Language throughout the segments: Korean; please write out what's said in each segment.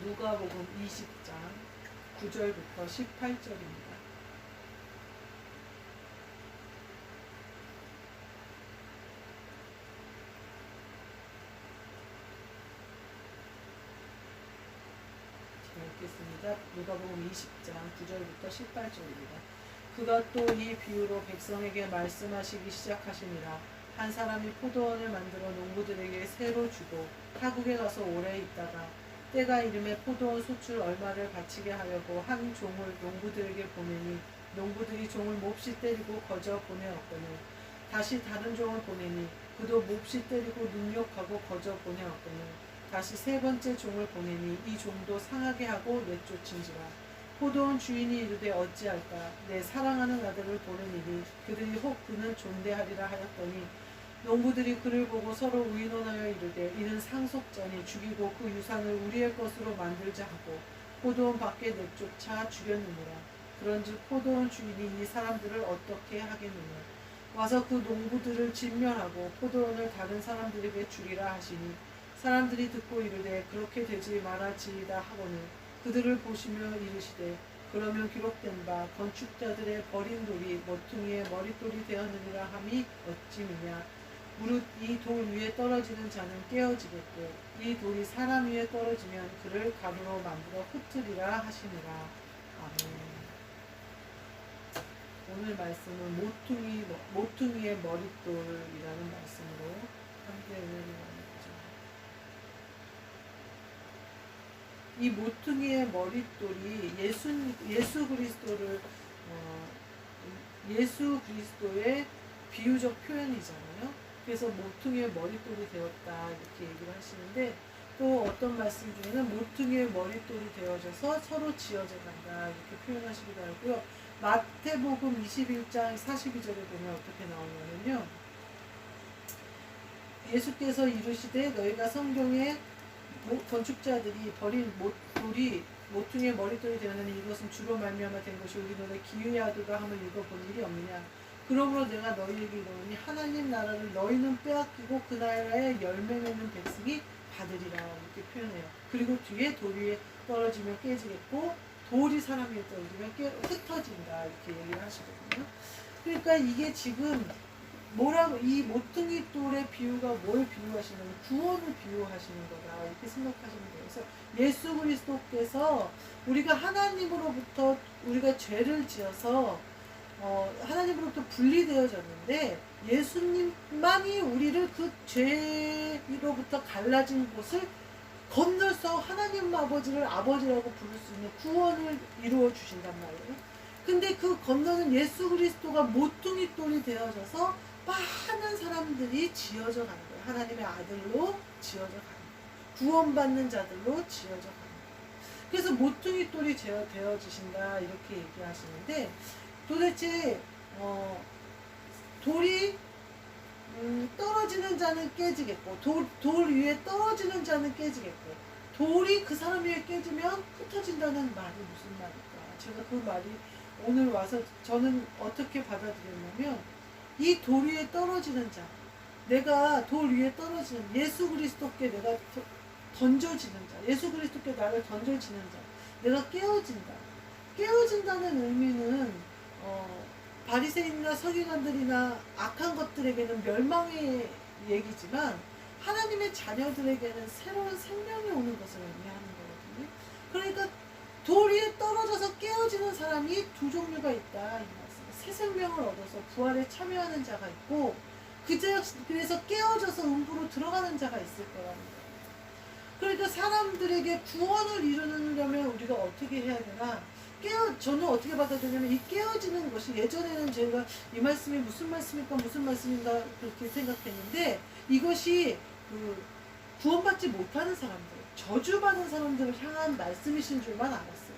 누가복음 20장 9절부터 18절입니다. 읽겠습니다. 누가복음 20장 9절부터 18절입니다. 그가 또 이 비유로 백성에게 말씀하시기 시작하시니라. 한 사람이 포도원을 만들어 농부들에게 새로 주고 타국에 가서 오래 있다가 때가 이름에 포도원 소출 얼마를 바치게 하려고 한 종을 농부들에게 보내니 농부들이 종을 몹시 때리고 거저 보내었거늘 다시 다른 종을 보내니 그도 몹시 때리고 능욕하고 거저 보내었거늘 다시 세 번째 종을 보내니 이 종도 상하게 하고 내쫓은지라. 포도원 주인이 이르되 어찌할까 내 사랑하는 아들을 보내니니 그들이 혹 그는 존대하리라 하였더니 농부들이 그를 보고 서로 의논하여 이르되 이는 상속자니 죽이고 그 유산을 우리의 것으로 만들자 하고 포도원 밖에 내쫓아 죽였느니라. 그런즉 포도원 주인이 이 사람들을 어떻게 하겠느냐. 와서 그 농부들을 진멸하고 포도원을 다른 사람들에게 주리라 하시니 사람들이 듣고 이르되 그렇게 되지 말아지이다 하거늘 그들을 보시며 이르시되 그러면 기록된 바 건축자들의 버린 돌이 모퉁이의 머릿돌이 되었느니라 함이 어찌미냐. 무릇 이 돌 위에 떨어지는 자는 깨어지겠고 이 돌이 사람 위에 떨어지면 그를 가루로 만들어 흩으리라 하시니라. 아멘. 오늘 말씀은 모퉁이의 머릿돌이라는 말씀으로 함께 은혜를 나누죠. 이 모퉁이의 머릿돌이 예수 그리스도의 비유적 표현이잖아요. 그래서 모퉁이의 머릿돌이 되었다 이렇게 얘기를 하시는데 또 어떤 말씀 중에는 모퉁이의 머릿돌이 되어져서 서로 지어져 간다 이렇게 표현하시기도 하고요. 마태복음 21장 42절에 보면 어떻게 나오냐면요. 예수께서 이르시되 너희가 성경에 건축자들이 버린 돌이 모퉁이의 머릿돌이 되었느니 이것은 주로 말미암아 된 것이 우리 너희 기회하도다 함을 읽어본 일이 없느냐. 그러므로 내가 너희에게 이르노니 하나님 나라를 너희는 빼앗기고 그 나라의 열매 맺는 백성이 받으리라 이렇게 표현해요. 그리고 뒤에 돌 위에 떨어지면 깨지겠고 돌이 사람 위에 떨어지면 흩어진다 이렇게 얘기를 하시거든요. 그러니까 이게 지금 뭐라고 이 모퉁이 돌의 비유가 뭘 비유하시냐면 구원을 비유하시는 거다 이렇게 생각하시면 돼요. 그래서 예수 그리스도께서 우리가 하나님으로부터 우리가 죄를 지어서 하나님으로부터 분리되어졌는데 예수님만이 우리를 그 죄로부터 갈라진 곳을 건너서 하나님 아버지를 아버지라고 부를 수 있는 구원을 이루어 주신단 말이에요. 근데 그 건너는 예수 그리스도가 모퉁이 돌이 되어져서 많은 사람들이 지어져 가는 거예요. 하나님의 아들로 지어져 가는 거예요. 구원받는 자들로 지어져 가는 거예요. 그래서 모퉁이 돌이 되어지신다 이렇게 얘기하시는데 도대체 돌이 떨어지는 자는 깨지겠고 돌 위에 떨어지는 자는 깨지겠고 돌이 그 사람 위에 깨지면 흩어진다는 말이 무슨 말일까. 제가 그 말이 오늘 와서 저는 어떻게 받아들였냐면 이 돌 위에 떨어지는 자 내가 돌 위에 떨어지는 예수 그리스도께 내가 던져지는 자 예수 그리스도께 나를 던져지는 자 내가 깨어진다는 의미는 바리새인이나 서기관들이나 악한 것들에게는 멸망의 얘기지만 하나님의 자녀들에게는 새로운 생명이 오는 것을 의미하는 거거든요. 그러니까 돌 위에 떨어져서 깨어지는 사람이 두 종류가 있다 이 말씀. 새 생명을 얻어서 부활에 참여하는 자가 있고 그래서 깨어져서 음부로 들어가는 자가 있을 거라는 거예요. 그러니까 사람들에게 구원을 이루려면 우리가 어떻게 해야 되나? 저는 어떻게 받아들이냐면 이 깨어지는 것이 예전에는 제가 이 말씀이 무슨 말씀인가 그렇게 생각했는데 이것이 구원받지 못하는 사람들, 저주받은 사람들을 향한 말씀이신 줄만 알았어요.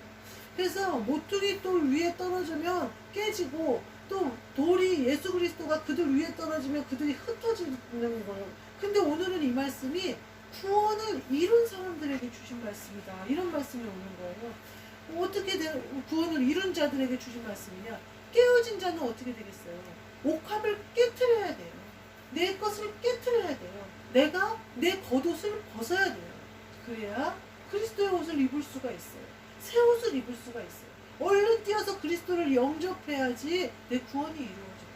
그래서 모퉁이 돌 위에 떨어지면 깨지고 또 돌이 예수 그리스도가 그들 위에 떨어지면 그들이 흩어지는 거예요. 근데 오늘은 이 말씀이 구원을 이룬 사람들에게 주신 말씀이다. 이런 말씀이 오는 거예요. 어떻게 구원을 이룬 자들에게 주신 말씀이냐? 깨어진 자는 어떻게 되겠어요? 옥합을 깨트려야 돼요. 내 것을 깨트려야 돼요. 내가 내 겉옷을 벗어야 돼요. 그래야 그 그리스도의 옷을 입을 수가 있어요. 새 옷을 입을 수가 있어요. 얼른 뛰어서 그리스도를 영접해야지 내 구원이 이루어져요.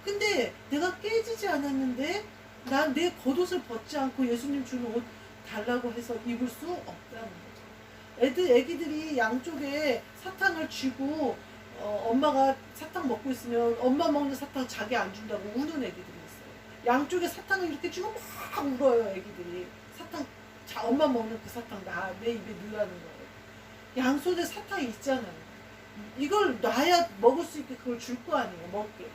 근데 내가 깨지지 않았는데 난 내 겉옷을 벗지 않고 예수님 주는 옷 달라고 해서 입을 수 없다는 거죠. 애기들이 양쪽에 사탕을 쥐고 엄마가 사탕 먹고 있으면 엄마 먹는 사탕 자기 안 준다고 우는 애기들이 있어요. 양쪽에 사탕을 이렇게 쥐고 막 울어요. 애기들이 사탕 엄마 먹는 그 사탕 내 입에 넣으라는 거예요. 양손에 사탕이 있잖아요. 이걸 놔야 먹을 수 있게 그걸 줄 거 아니에요. 먹게.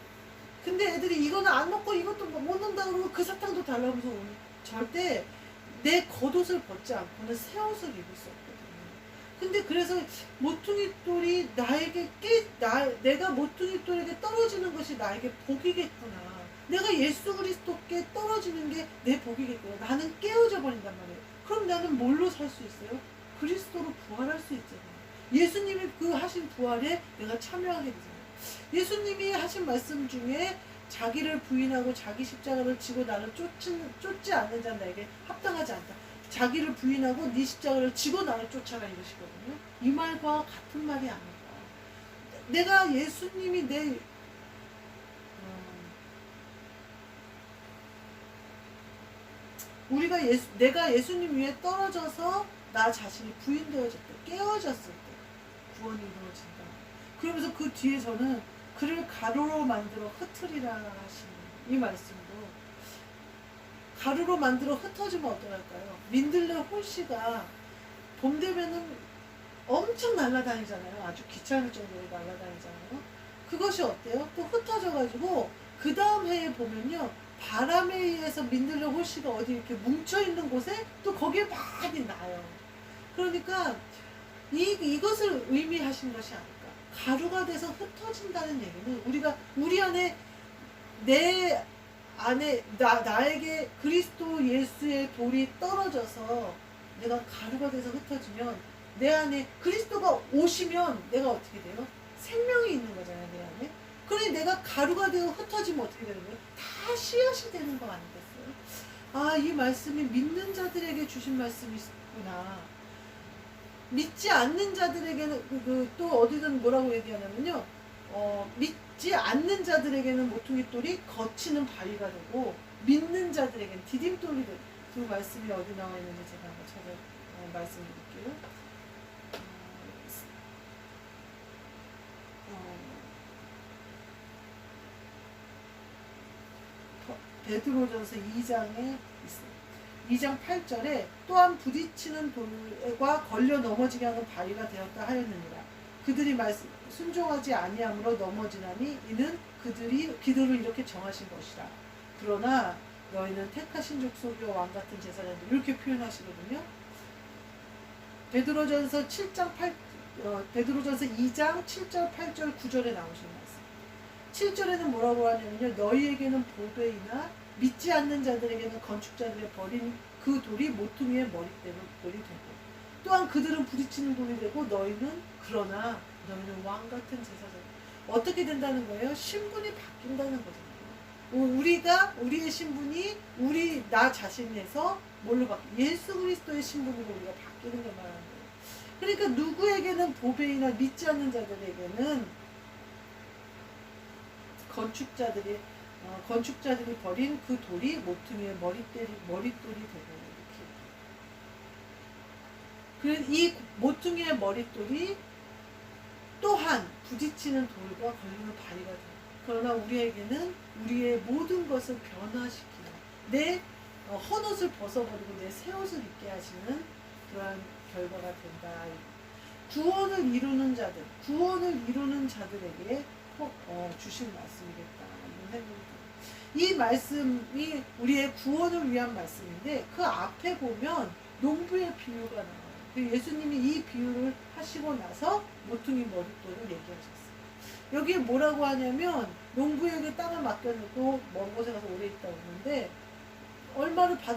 근데 애들이 이거는 안 먹고 이것도 못 먹는다 그러고 그 사탕도 달라면서 절대 내 겉옷을 벗지 않고는 새 옷을 입을 수 없거든요. 근데 그래서 모퉁이 돌이 나에게 내가 모퉁이 돌에게 떨어지는 것이 나에게 복이겠구나. 내가 예수 그리스도께 떨어지는 게 내 복이겠구나. 나는 깨어져 버린단 말이에요. 그럼 나는 뭘로 살 수 있어요? 그리스도로 부활할 수 있잖아요. 예수님이 그 하신 부활에 내가 참여하게 되잖아요. 예수님이 하신 말씀 중에 자기를 부인하고 자기 십자가를 지고 나를 쫓지 않는 자는 나에게 합당하지 않다. 자기를 부인하고 네 십자가를 지고 나를 쫓아라 이러시거든요. 이 말과 같은 말이 아닌가. 내가 예수님이 내가 예수님 위에 떨어져서 나 자신이 부인되어질 때, 깨어졌을 때 구원이 이루어진다. 그러면서 그 뒤에서는 그를 가루로 만들어 흩으리라 하시는 이 말씀도 가루로 만들어 흩어지면 어떡할까요? 민들레 홀씨가 봄 되면은 엄청 날아다니잖아요. 아주 귀찮을 정도로 날아다니잖아요. 그것이 어때요? 또 흩어져가지고 그 다음 해에 보면요. 바람에 의해서 민들레 홀씨가 어디 이렇게 뭉쳐있는 곳에 또 거기에 많이 나요. 그러니까 이것을 의미하신 것이 아닐까. 가루가 돼서 흩어진다는 얘기는 우리 안에 내 안에 나에게 그리스도 예수의 돌이 떨어져서 내가 가루가 돼서 흩어지면 내 안에 그리스도가 오시면 내가 어떻게 돼요? 생명이 있는 거잖아요, 내 안에. 그러니 내가 가루가 되고 흩어지면 어떻게 되는 거예요? 다 씨앗이 되는 거 아니겠어요? 아, 이 말씀이 믿는 자들에게 주신 말씀이구나. 믿지 않는 자들에게는 또 어디든 뭐라고 얘기하냐면요. 믿지 않는 자들에게는 모퉁이 돌이 거치는 바위가 되고 믿는 자들에게는 디딤돌이 되고. 그 말씀이 어디 나와 있는지 제가 한번 찾아 말씀드릴게요. 베드로전서 2장에 있어요. 2장 8절에 또한 부딪히는 돌과 걸려 넘어지게 하는 바위가 되었다 하였느니라. 그들이 순종하지 아니함으로 넘어지나니 이는 그들이 기도를 이렇게 정하신 것이라. 그러나 너희는 택하신 족속이요 왕 같은 제사장들 이렇게 표현하시거든요. 베드로전서 2장 7절 8절 9절에 나오신 말씀. 7절에는 뭐라고 하냐면요. 너희에게는 보배이나 믿지 않는 자들에게는 건축자들의 버린 그 돌이 모퉁이의 머리돌이 되고 또한 그들은 부딪히는 돌이 되고 그러나 너희는 왕같은 제사장. 어떻게 된다는 거예요? 신분이 바뀐다는 거잖아요. 우리의 신분이 나 자신에서 뭘로 예수 그리스도의 신분으로 우리가 바뀌는 걸 말하는 거예요. 그러니까 누구에게는 보배이나 믿지 않는 자들에게는 건축자들이 버린 그 돌이 모퉁이의 머릿돌이 되고 이렇게. 이 모퉁이의 머릿돌이 또한 부딪히는 돌과 걸리는 바위가 돼요. 그러나 우리에게는 우리의 모든 것을 변화시키는 내 헌옷을 벗어버리고 내 새 옷을 입게 하시는 그러한 결과가 된다. 구원을 이루는 자들에게 주신 말씀이겠다. 이 말씀이 우리의 구원을 위한 말씀인데 그 앞에 보면 농부의 비유가 나와요. 예수님이 이 비유를 하시고 나서 모퉁이 머릿돌을 얘기하셨어요. 여기에 뭐라고 하냐면 농부에게 땅을 맡겨놓고 먼 곳에 가서 오래 있다 오는데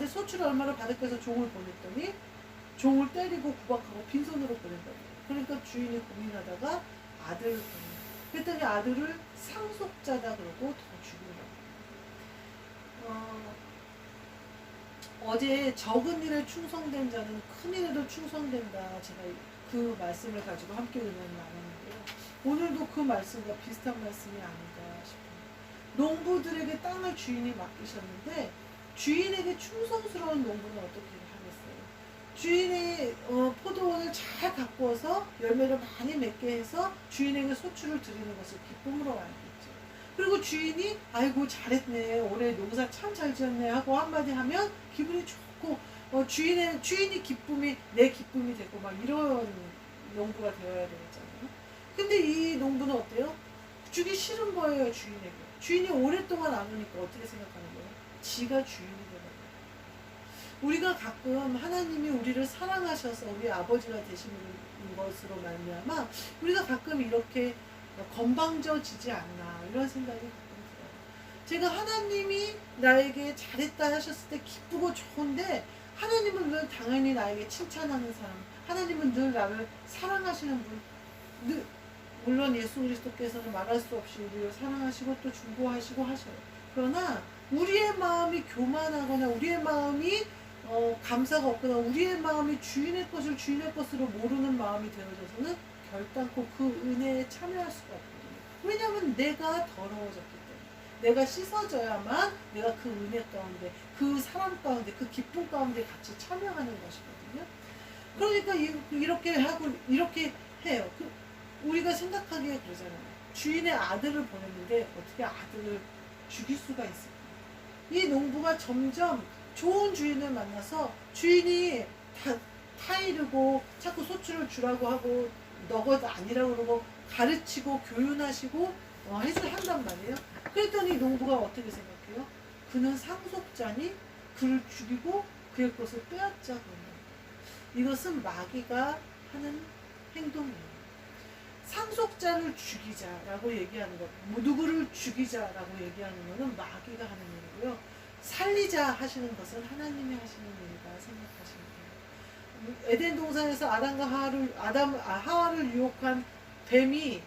소출을 얼마를 받을까 해서 종을 보냈더니 종을 때리고 구박하고 빈손으로 보낸다고. 그러니까 주인이 고민하다가 아들을 보내요. 그랬더니 아들을 상속자다 그러고 더 죽이려고. 어제 적은 일에 충성된 자는 큰 일에도 충성된다. 제가 그 말씀을 가지고 함께 은혜를 나눴는데요. 오늘도 그 말씀과 비슷한 말씀이 아닌가 싶어요. 농부들에게 땅을 주인이 맡기셨는데 주인에게 충성스러운 농부는 어떻게 하겠어요? 주인이 포도원을 잘 가꾸어서 열매를 많이 맺게 해서 주인에게 소출을 드리는 것을 기쁨으로 알겠죠. 그리고 주인이 아이고 잘했네, 올해 농사 참 잘 지었네 하고 한마디 하면 기분이 좋고 주인이 기쁨이 내 기쁨이 되고 막 이런 농부가 되어야 되잖아요. 근데 이 농부는 어때요? 주기 싫은 거예요. 주인이 오랫동안 안 오니까 어떻게 생각하는 거예요? 지가 주인이 되는 거예요. 우리가 가끔 하나님이 우리를 사랑하셔서 우리 아버지가 되시는 것으로 말미암아 우리가 가끔 이렇게 건방져지지 않나 이런 생각이 가끔 들어요. 제가 하나님이 나에게 잘했다 하셨을 때 기쁘고 좋은데 하나님은 늘 당연히 나에게 칭찬하는 사람, 하나님은 늘 나를 사랑하시는 분, 물론 예수 그리스도께서는 말할 수 없이 우리를 사랑하시고 또 중보하시고 하셔요. 그러나 우리의 마음이 교만하거나 우리의 마음이 감사가 없거나 우리의 마음이 주인의 것을 주인의 것으로 모르는 마음이 되어져서는 결단코 그 은혜에 참여할 수가 없거든요. 왜냐하면 내가 더러워졌기 때문에 내가 씻어져야만 내가 그 은혜 가운데 그 사람 가운데 그 기쁨 가운데 같이 참여하는 것이거든요. 그러니까 이렇게 하고 이렇게 해요. 우리가 생각하기에 그러잖아요. 주인의 아들을 보냈는데 어떻게 아들을 죽일 수가 있을까? 이 농부가 점점 좋은 주인을 만나서 주인이 타이르고 자꾸 소출을 주라고 하고 너것 아니라고 그러고 가르치고 교훈하시고 한단 말이에요. 그랬더니 농부가 어떻게 생각해요? 그는 상속자니 그를 죽이고 그의 것을 빼앗자 그런다. 이것은 마귀가 하는 행동이에요. 상속자를 죽이자라고 얘기하는 것, 누구를 죽이자라고 얘기하는 것은 마귀가 하는 일이고요. 살리자 하시는 것은 하나님이 하시는 일이다 생각하시면 돼요. 에덴 동산에서 하와를 유혹한 뱀이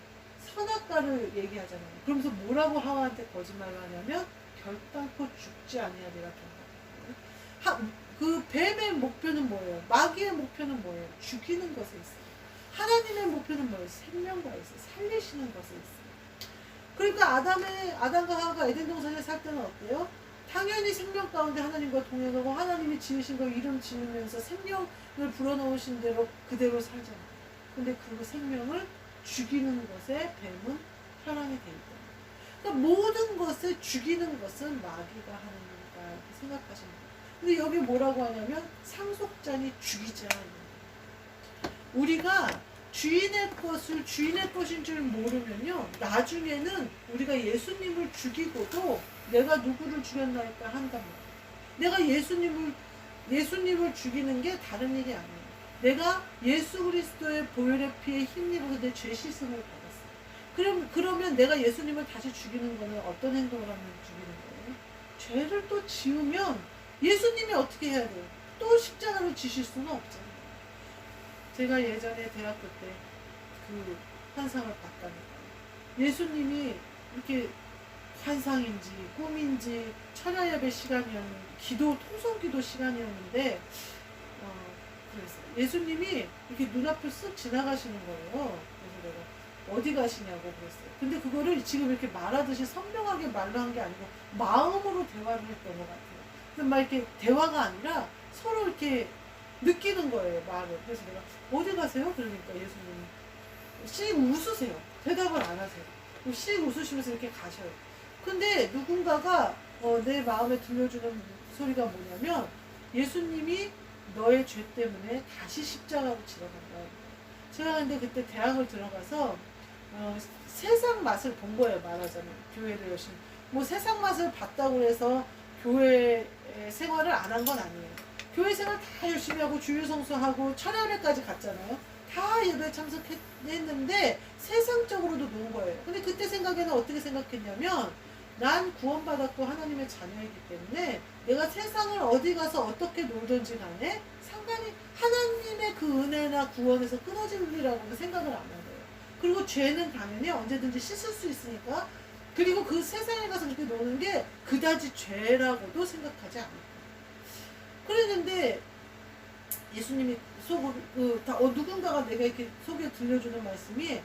선악과를 얘기하잖아요. 그러면서 뭐라고 하와한테 거짓말을 하냐면 결단코 죽지 아니하리라 경고하거든요. 그 뱀의 목표는 뭐예요? 마귀의 목표는 뭐예요? 죽이는 것에 있어요. 하나님의 목표는 뭐예요? 생명과에 있어요. 살리시는 것에 있어요. 그러니까 아담과 하와가 에덴 동산에 살 때는 어때요? 당연히 생명 가운데 하나님과 동행하고 하나님이 지으신 거 이름 지으면서 생명을 불어넣으신 대로 그대로 살잖아요. 근데 그 생명을 죽이는 것에 뱀은 편향이 돼 있다. 그러니까 모든 것을 죽이는 것은 마귀가 하는 일이다 이렇게 생각하시는 거예요. 근데 여기 뭐라고 하냐면 상속자니 죽이자. 우리가 주인의 것을 주인의 것인 줄 모르면요, 나중에는 우리가 예수님을 죽이고도 내가 누구를 죽였나니까 한단 말이에요. 내가 예수님을 죽이는 게 다른 일이 아니에요. 내가 예수 그리스도의 보혈의 피에 힘입어서 내 죄 씻음을 받았어요. 그러면 내가 예수님을 다시 죽이는 거는 어떤 행동을 하면 죽이는 거예요? 죄를 또 지으면 예수님이 어떻게 해야 돼요? 또 십자가를 지실 수는 없잖아요. 제가 예전에 대학교 때 그 환상을 봤다니까요. 예수님이 이렇게 환상인지 꿈인지 철야 예배 시간이었는데 통성기도 시간이었는데 그랬어요. 예수님이 이렇게 눈앞을 쓱 지나가시는 거예요. 그래서 내가 어디 가시냐고 그랬어요. 근데 그거를 지금 이렇게 말하듯이 선명하게 말로 한 게 아니고 마음으로 대화를 했던 것 같아요. 근데 막 이렇게 대화가 아니라 서로 이렇게 느끼는 거예요, 말을. 그래서 내가 어디 가세요? 그러니까 예수님이 씩 웃으세요. 대답을 안 하세요. 씩 웃으시면서 이렇게 가셔요. 근데 누군가가 내 마음에 들려주는 소리가 뭐냐면 예수님이 너의 죄 때문에 다시 십자가로 지나간다. 제가 근데 그때 대학을 들어가서 세상 맛을 본 거예요. 말하자면 교회를 열심히 세상 맛을 봤다고 해서 교회 생활을 안 한 건 아니에요. 교회 생활 다 열심히 하고 주일 성수하고 철야회까지 갔잖아요. 다 예배에 참석했는데 세상적으로도 논 거예요. 근데 그때 생각에는 어떻게 생각했냐면 난 구원받았고 하나님의 자녀이기 때문에 내가 세상을 어디 가서 어떻게 놀든지 간에 상관이 하나님의 그 은혜나 구원에서 끊어질 일이라고 생각을 안 하는 거예요. 그리고 죄는 당연히 언제든지 씻을 수 있으니까, 그리고 그 세상에 가서 그렇게 노는 게 그다지 죄라고도 생각하지 않아요. 그랬는데 예수님이 누군가가 내가 이렇게 속에 들려주는 말씀이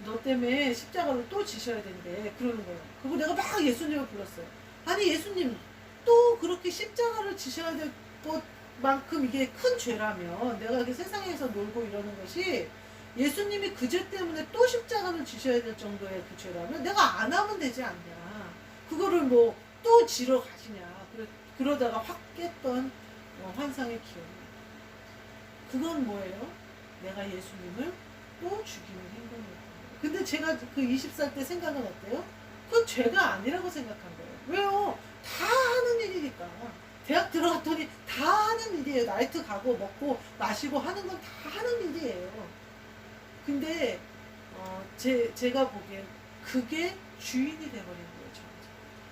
너 때문에 십자가를 또 지셔야 된대 그러는 거예요. 그리고 내가 막 예수님을 불렀어요. 아니 예수님 또 그렇게 십자가를 지셔야 될 것만큼 이게 큰 죄라면 내가 이렇게 세상에서 놀고 이러는 것이 예수님이 그 죄 때문에 또 십자가를 지셔야 될 정도의 그 죄라면 내가 안 하면 되지 않냐. 그거를 뭐 또 지러 가시냐. 그러다가 확 깼던 환상의 기억이. 그건 뭐예요? 내가 예수님을 또 죽이는 행동이었던 거예요. 근데 제가 그 20살 때 생각은 어때요? 그건 죄가 아니라고 생각한 거예요. 왜요? 다 하는 일이니까. 대학 들어갔더니 다 하는 일이에요. 나이트 가고 먹고 마시고 하는 건 다 하는 일이에요. 근데 제가 보기엔 그게 주인이 돼버린 거예요.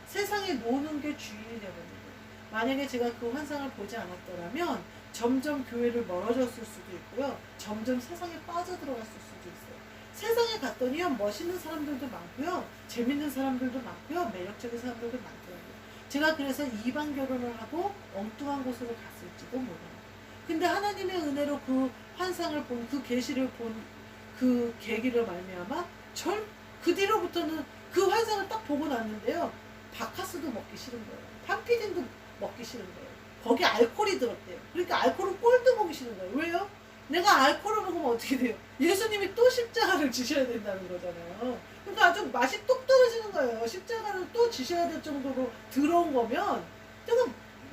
세상에 노는 게 주인이 돼버린 거예요. 만약에 제가 그 환상을 보지 않았더라면 점점 교회를 멀어졌을 수도 있고요. 점점 세상에 빠져들어갔을 수도 있어요. 세상에 갔더니요. 멋있는 사람들도 많고요. 재밌는 사람들도 많고요. 매력적인 사람들도 많더라고요. 제가 그래서 이방 결혼을 하고 엉뚱한 곳으로 갔을지도 몰라요. 근데 하나님의 은혜로 그 환상을 본, 그 계시를 본 그 계기를 말미암아 그 뒤로부터는 그 환상을 딱 보고 났는데요. 바카스도 먹기 싫은 거예요. 판피딘도 먹기 싫은 거예요. 거기 알코올이 들었대요. 그러니까 알코올은 꼴도 보기 싫은 거예요. 왜요? 내가 알코올을 먹으면 어떻게 돼요? 예수님이 또 십자가를 지셔야 된다는 거잖아요. 그러니까 아주 맛이 똑 떨어지는 거예요. 십자가를 또 지셔야 될 정도로 더러운 거면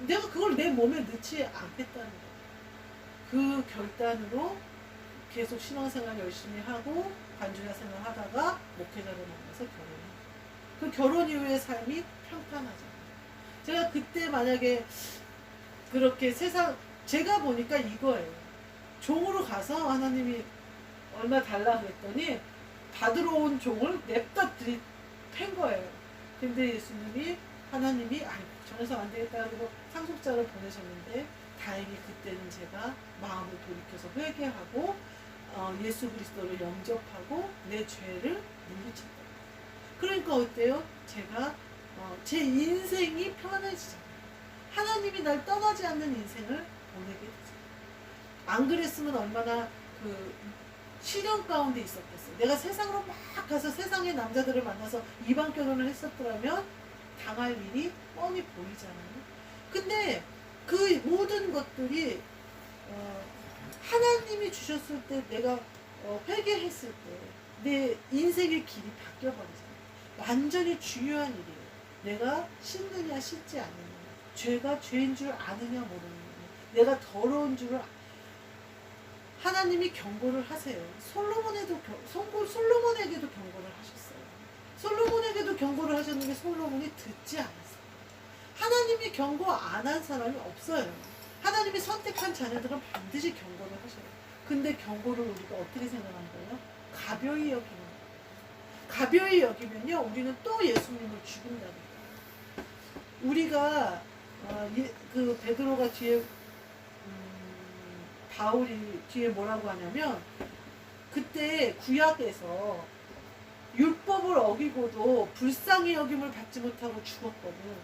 내가 그걸 내 몸에 넣지 않겠다는 거예요. 그 결단으로 계속 신앙생활 열심히 하고 반주자 생활 하다가 목회자를 만나서 결혼해요. 그 결혼 이후의 삶이 평탄하잖아요. 제가 그때 만약에 그렇게 제가 보니까 이거예요. 종으로 가서 하나님이 얼마 달라 그랬더니 받으러 온 종을 냅다 팬 거예요. 근데 하나님이 저래서 안 되겠다 그러고 상속자를 보내셨는데 다행히 그때는 제가 마음을 돌이켜서 회개하고 예수 그리스도를 영접하고 내 죄를 물리쳤다. 그러니까 어때요? 제가 제 인생이 편해지잖아요. 하나님이 날 떠나지 않는 인생을 보내게 되잖아요. 안 그랬으면 얼마나 그 시련 가운데 있었겠어요. 내가 세상으로 막 가서 세상의 남자들을 만나서 이방 결혼을 했었더라면 당할 일이 뻔히 보이잖아요. 근데 그 모든 것들이 하나님이 주셨을 때 내가 회개했을 때 내 인생의 길이 바뀌어버리잖아요. 완전히 중요한 일이에요. 내가 씻느냐 씻지 않느냐, 죄가 죄인 줄 아느냐 모르느냐, 내가 더러운 줄을 하나님이 경고를 하세요. 솔로몬에게도 경고를 하셨어요. 솔로몬에게도 경고를 하셨는데 솔로몬이 듣지 않았어요. 하나님이 경고 안 한 사람이 없어요. 하나님이 선택한 자녀들은 반드시 경고를 하셔요. 근데 경고를 우리가 어떻게 생각하는 거예요? 가벼이 여기는 거예요. 가벼이 여기면요, 우리는 또 예수님을 죽인다는 거예요. 우리가 그 베드로가 뒤에 바울이 뒤에 뭐라고 하냐면 그때 구약에서 율법을 어기고도 불쌍히 여김을 받지 못하고 죽었거든.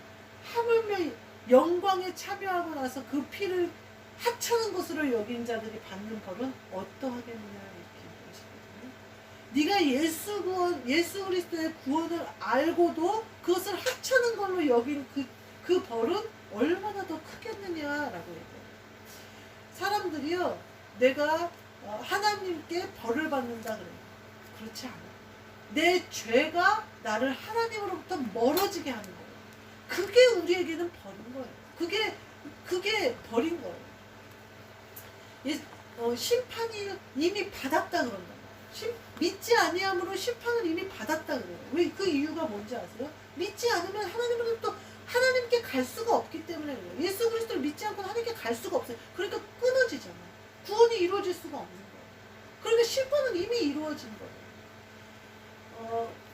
하물며 영광에 참여하고 나서 그 피를 하찮은 것으로 여긴 자들이 받는 벌은 어떠하겠느냐 이렇게 보시거든요. 네가 예수 그리스도의 구원을 알고도 그것을 하찮은 걸로 여긴 그 벌은 얼마나 더 크겠느냐라고 얘기해요. 사람들이요, 내가 하나님께 벌을 받는다 그래요. 그렇지 않아요. 내 죄가 나를 하나님으로부터 멀어지게 하는 거예요. 그게 우리에게는 벌인 거예요. 그게 벌인 거예요. 심판이 이미 받았다 그런다. 믿지 아니함으로 심판을 이미 받았다 그래요. 왜 그 이유가 뭔지 아세요? 믿지 않으면 하나님께 갈 수가 없기 때문에 그래요. 예수 그리스도를 믿지 않고 하나님께 갈 수가 없어요. 그러니까 끊어지잖아요. 구원이 이루어질 수가 없는 거예요. 그러니까 심판은 이미 이루어진 거예요.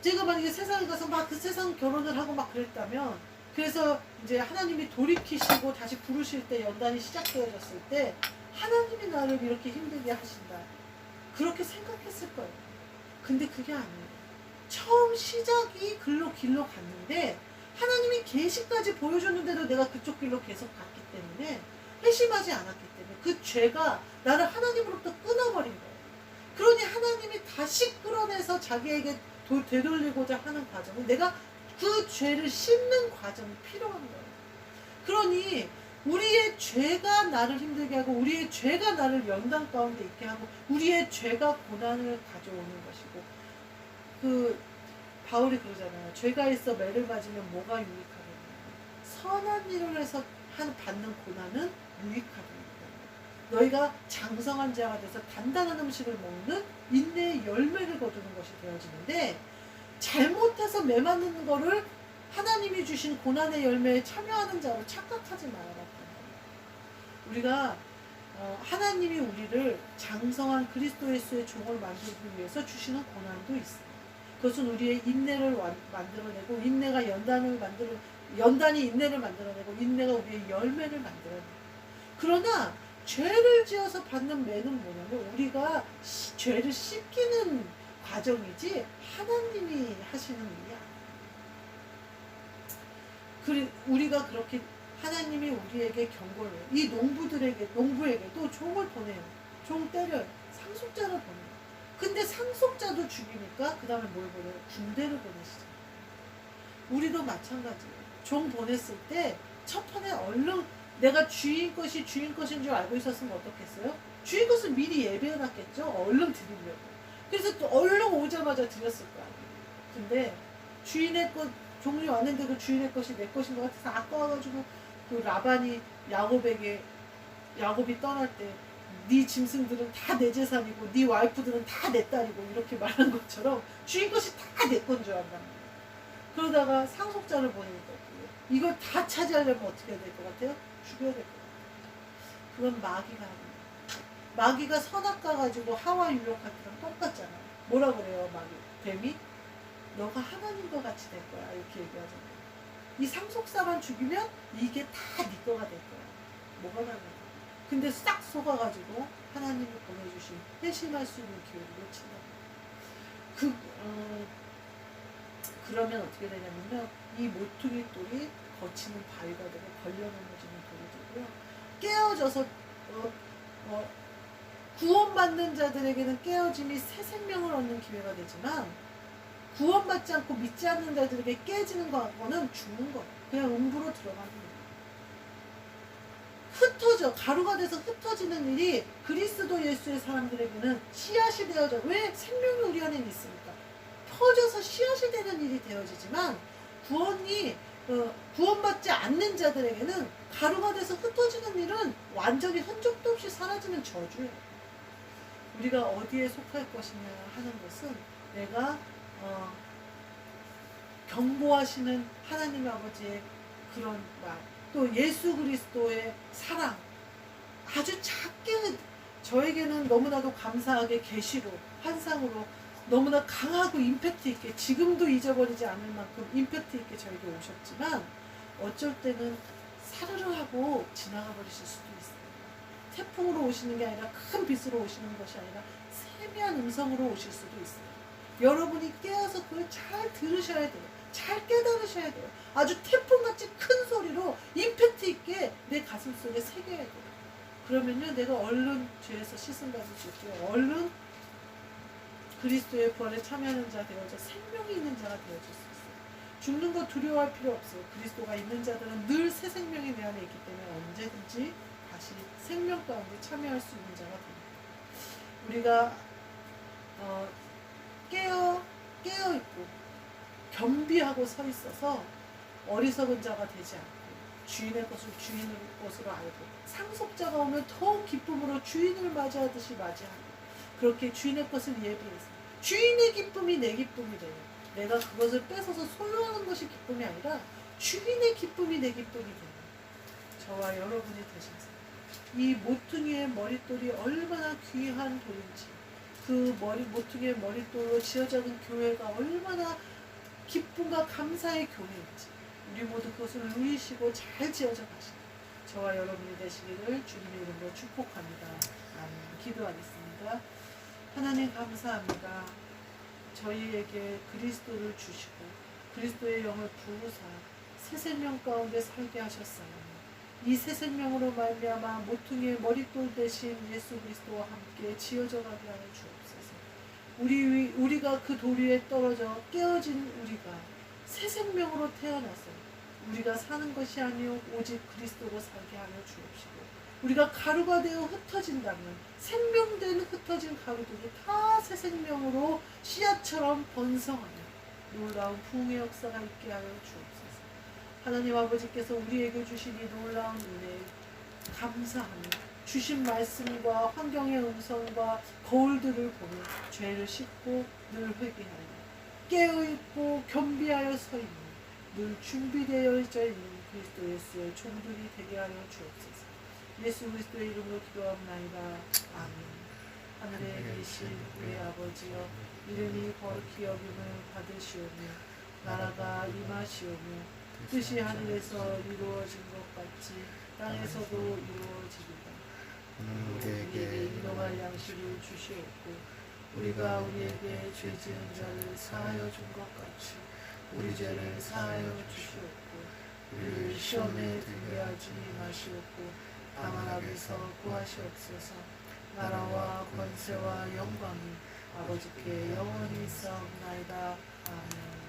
제가 만약에 세상에 가서 막 그 세상 결혼을 하고 막 그랬다면, 그래서 이제 하나님이 돌이키시고 다시 부르실 때 연단이 시작되어졌을 때 하나님이 나를 이렇게 힘들게 하신다, 그렇게 생각했을 거예요. 근데 그게 아니에요. 처음 시작이 길로 갔는데 하나님이 계시까지 보여줬는데도 내가 그쪽 길로 계속 갔기 때문에 회심하지 않았기 때문에 그 죄가 나를 하나님으로부터 끊어버린 거예요. 그러니 하나님이 다시 끌어내서 자기에게 되돌리고자 하는 과정은 내가 그 죄를 씻는 과정이 필요한 거예요. 그러니 우리의 죄가 나를 힘들게 하고 우리의 죄가 나를 연단 가운데 있게 하고 우리의 죄가 고난을 가져오는 것이고, 그 바울이 그러잖아요. 죄가 있어 매를 맞으면 뭐가 유익하겠느냐. 선한 일을 해서 받는 고난은 유익하다. 너희가 장성한 자가 돼서 단단한 음식을 먹는 인내의 열매를 거두는 것이 되어지는데, 잘못해서 매 맞는 거를 하나님이 주신 고난의 열매에 참여하는 자로 착각하지 말아라. 우리가 하나님이 우리를 장성한 그리스도 예수의 종을 만들기 위해서 주시는 고난도 있어요. 그것은 우리의 인내를 만들어내고, 인내가 연단이 인내를 만들어내고, 인내가 우리의 열매를 만들어내고. 그러나 죄를 지어서 받는 매는 뭐냐면 우리가 죄를 씻기는 과정이지 하나님이 하시는 일이 아니에요. 우리가 그렇게 하나님이 우리에게 경고를 해요. 이 농부에게도 종을 보내요. 종 때려요. 상속자를 보내요. 근데 상속자도 죽이니까 그 다음에 뭘 보내요? 군대를 보내시죠. 우리도 마찬가지예요. 종 보냈을 때 첫 판에 얼른 내가 주인 것인 줄 알고 있었으면 어떻겠어요? 주인 것을 미리 예배해놨겠죠? 얼른 드리려고. 그래서 또 얼른 오자마자 드렸을 거 아니에요. 근데 주인의 것, 종이 왔는데도 주인의 것이 내 것인 것 같아서 아까워가지고 그 라반이 야곱이 떠날 때 네 짐승들은 다 내 재산이고 네 와이프들은 다 내 딸이고 이렇게 말한 것처럼 주인 것이 다 내 건 줄 안단 말이에요. 그러다가 상속자를 보내니까 이걸 다 차지하려면 어떻게 해야 될 것 같아요? 죽여야 될 것 같아요. 그건 마귀가 하는 거예요. 마귀가 선악과 가지고 하와 유혹할 때랑 똑같잖아요. 뭐라 그래요? 마귀 뱀이 너가 하나님과 같이 될 거야 이렇게 얘기하잖아요. 이 상속사만 죽이면 이게 다 네 거가 될 거야. 뭐가 다르냐. 근데 싹 속아가지고 하나님이 보내주신 회심할 수 있는 기회를 놓친다. 그러면 어떻게 되냐면요. 이 모퉁이 돌이 거치는 바위가 되고 걸려 넘어지는 돌이 되고요. 깨어져서 구원받는 자들에게는 깨어짐이 새 생명을 얻는 기회가 되지만, 구원받지 않고 믿지 않는 자들에게 깨지는 거는 죽는 거예요. 그냥 음부로 들어가는 거예요. 가루가 돼서 흩어지는 일이 그리스도 예수의 사람들에게는 씨앗이 되어져. 왜? 생명이 우리 안에 있으니까. 퍼져서 씨앗이 되는 일이 되어지지만, 구원받지 않는 자들에게는 가루가 돼서 흩어지는 일은 완전히 흔적도 없이 사라지는 저주예요. 우리가 어디에 속할 것이냐 하는 것은 내가 경고하시는 하나님 아버지의 그런 말, 또 예수 그리스도의 사랑, 아주 작게 저에게는 너무나도 감사하게 계시로 환상으로 너무나 강하고 임팩트 있게, 지금도 잊어버리지 않을 만큼 임팩트 있게 저에게 오셨지만, 어쩔 때는 사르르 하고 지나가 버리실 수도 있어요. 태풍으로 오시는 게 아니라, 큰 빛으로 오시는 것이 아니라 세미한 음성으로 오실 수도 있어요. 여러분이 깨어서 그걸 잘 들으셔야 돼요. 잘 깨달으셔야 돼요. 아주 태풍같이 큰 소리로 임팩트 있게 내 가슴 속에 새겨야 돼요. 그러면요, 내가 얼른 죄에서 씻음 받을 수 있고요. 얼른 그리스도의 부활에 참여하는 자 되어져 생명이 있는 자가 되어질 수 있어요. 죽는 거 두려워할 필요 없어요. 그리스도가 있는 자들은 늘 새 생명이 내 안에 있기 때문에 언제든지 다시 생명 가운데 참여할 수 있는 자가 됩니다. 우리가 깨어있고 겸비하고 서 있어서 어리석은 자가 되지 않고, 주인의 것을 주인의 것으로 알고, 상속자가 오면 더욱 기쁨으로 주인을 맞이하듯이 맞이하고, 그렇게 주인의 것을 예비해서 주인의 기쁨이 내 기쁨이 돼요. 내가 그것을 뺏어서 소유하는 것이 기쁨이 아니라 주인의 기쁨이 내 기쁨이 돼요. 저와 여러분이 되셔서 이 모퉁이의 머릿돌이 얼마나 귀한 돌인지, 그 모퉁이의 머릿돌로 지어진 교회가 얼마나 기쁨과 감사의 교회인지, 우리 모두 그것을 누리시고 잘 지어져 가시는 저와 여러분이 되시기를 주님의 이름으로 축복합니다. 아멘. 기도하겠습니다. 하나님 감사합니다. 저희에게 그리스도를 주시고 그리스도의 영을 부으사 새 생명 가운데 살게 하셨어요. 이 새 생명으로 말미암아 모퉁이의 머릿돌 대신 예수 그리스도와 함께 지어져 가게 하여 주옵소서. 우리가 그 돌 위에 떨어져 깨어진 우리가 새 생명으로 태어나서 우리가 사는 것이 아니요 오직 그리스도로 살게 하여 주옵시고, 우리가 가루가 되어 흩어진다면 생명된 흩어진 가루들이 다 새 생명으로 씨앗처럼 번성하며 놀라운 부흥의 역사가 있게 하여 주옵소서. 하나님 아버지께서 우리에게 주신 이 놀라운 은혜에 감사하며 주신 말씀과 환경의 음성과 거울들을 보며 죄를 씻고 늘 회개하여 깨어있고 겸비하여 서 있는 늘 준비되어 있는 그리스도 예수의 종들이 되게 하여 주옵소서. 예수 그리스도의 이름으로 기도합나이다. 아멘. 하늘에 계신 우리 아버지여, 이름이 거룩히 여김을 받으시오며 나라가 임하시오며 뜻이 하늘에서 이루어진 것 같이 땅에서도 이루어지리다. 오늘 우리에게 일용할 양식을 주시옵고, 우리가 우리에게 죄 지은 자를 사하여 준 것 같이 우리 죄를 사하여 주시옵고, 우리를 시험에 들게 하지 마시옵고 다만 악에서 구하시옵소서. 나라와 권세와 영광이 아버지께 영원히 있사옵나이다. 아멘.